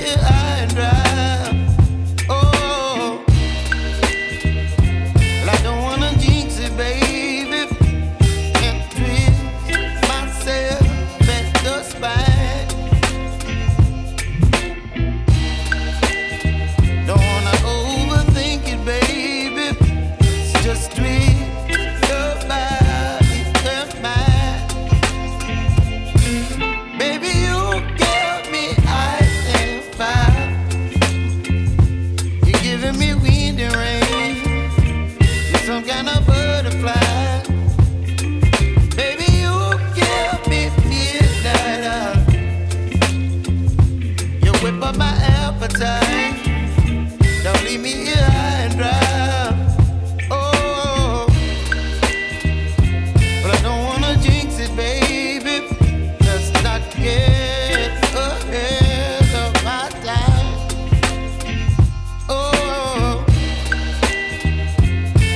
here high and dry. Oh, well, I don't wanna jinx it, baby, and twist myself at the spine. Don't wanna overthink it, baby. It's just twist your body and mine. Baby, you give me ice and fire. You're giving me wind and rain. You're some kind of butterfly. Baby, you give me midnight. You whip up my appetite. Don't leave me here high and dry. Oh, but I don't wanna jinx it, baby. Let's not get ahead of my time. Oh,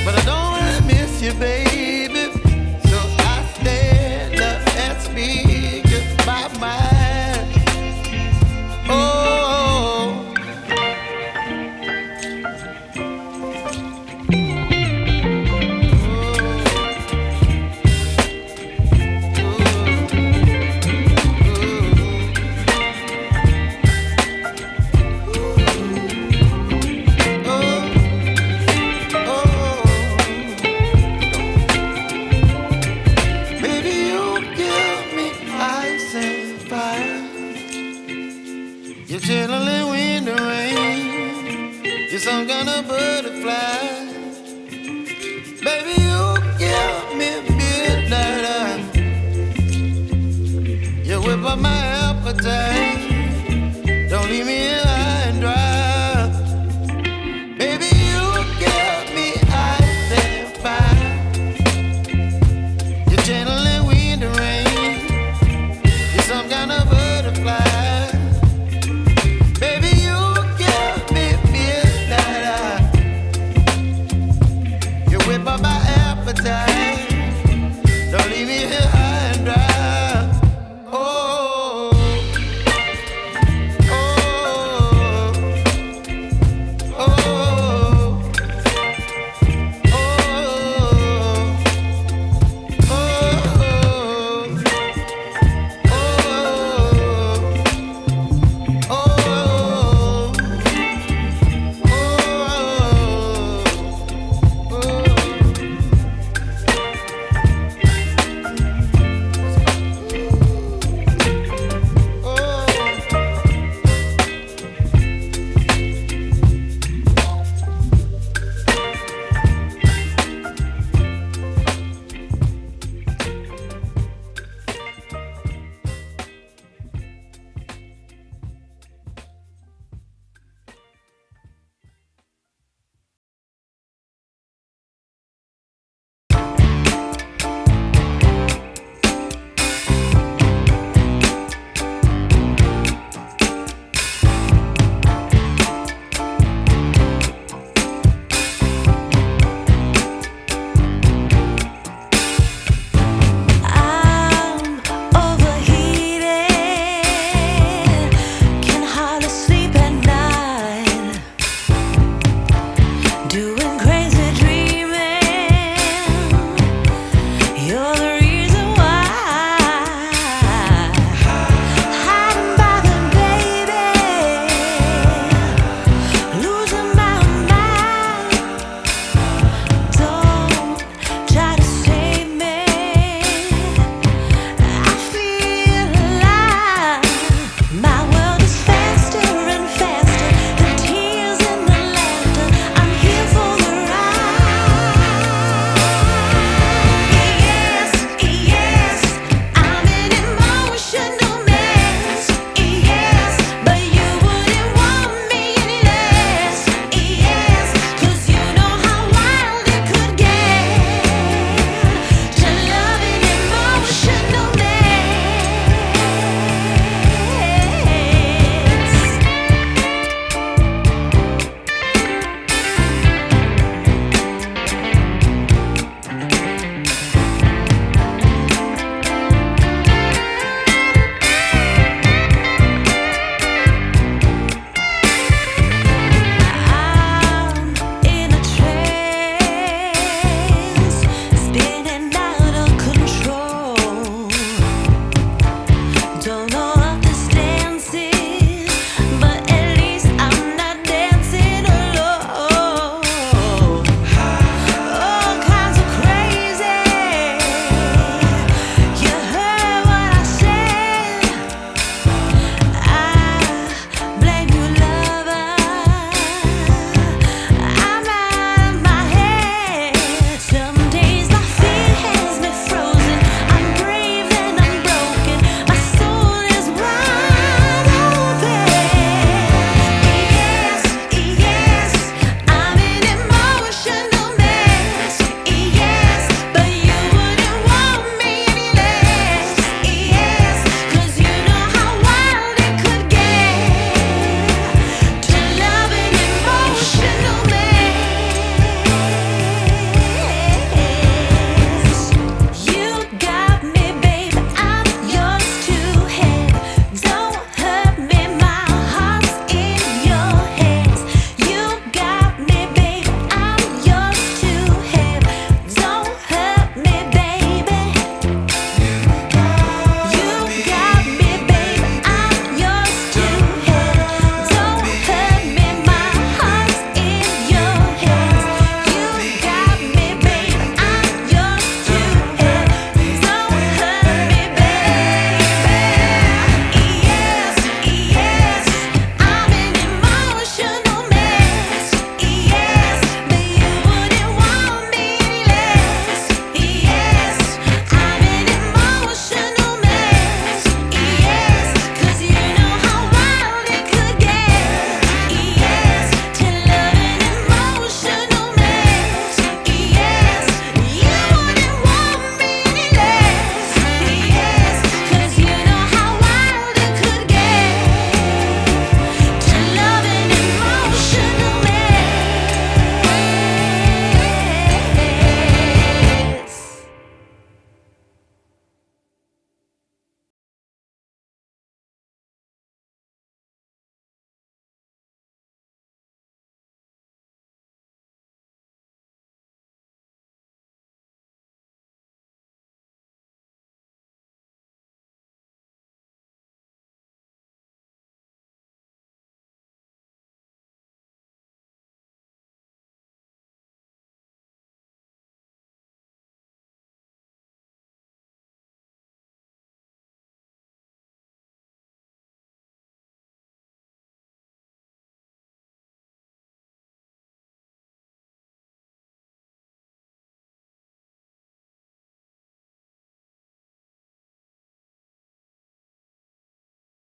but I don't wanna miss you, baby. So I stand up and speak my mind. Oh. Baby, you give me ice and fire. You're chilling wind and rain. You're some kind of butterfly. Baby, you give me midnight. You whip up my appetite.